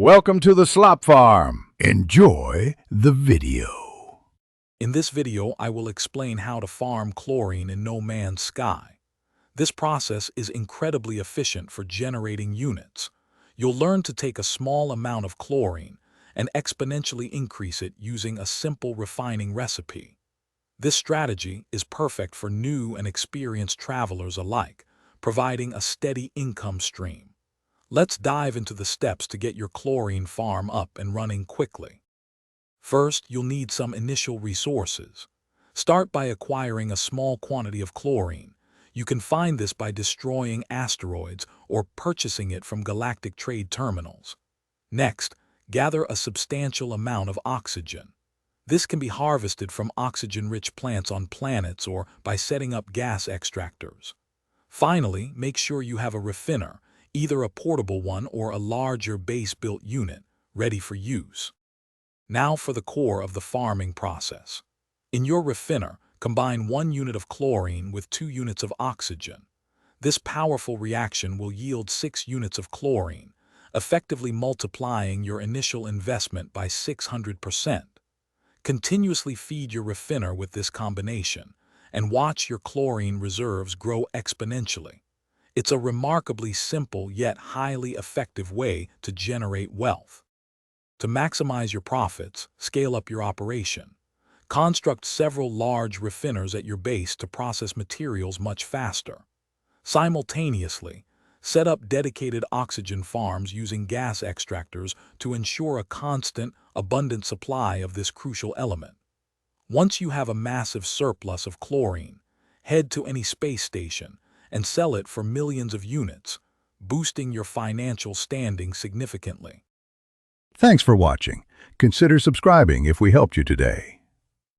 Welcome to the slop farm. Enjoy the video. In this video, I will explain how to farm chlorine in no man's sky. This process is incredibly efficient for generating units. You'll learn to take a small amount of chlorine and exponentially increase it using a simple refining recipe. This strategy is perfect for new and experienced travelers alike, providing a steady income stream. Let's dive into the steps to get your chlorine farm up and running quickly. First, you'll need some initial resources. Start by acquiring a small quantity of chlorine. You can find this by destroying asteroids or purchasing it from galactic trade terminals. Next, gather a substantial amount of oxygen. This can be harvested from oxygen-rich plants on planets or by setting up gas extractors. Finally, make sure you have a refiner, either a portable one or a larger base-built unit, ready for use. Now for the core of the farming process. In your refiner, combine 1 unit of chlorine with 2 units of oxygen. This powerful reaction will yield 6 units of chlorine, effectively multiplying your initial investment by 600%. Continuously feed your refiner with this combination, and watch your chlorine reserves grow exponentially. It's a remarkably simple yet highly effective way to generate wealth. To maximize your profits, scale up your operation. Construct several large refiners at your base to process materials much faster. Simultaneously, set up dedicated oxygen farms using gas extractors to ensure a constant, abundant supply of this crucial element. Once you have a massive surplus of chlorine, head to any space station and sell it for millions of units, boosting your financial standing significantly. Thanks for watching. Consider subscribing if we helped you today.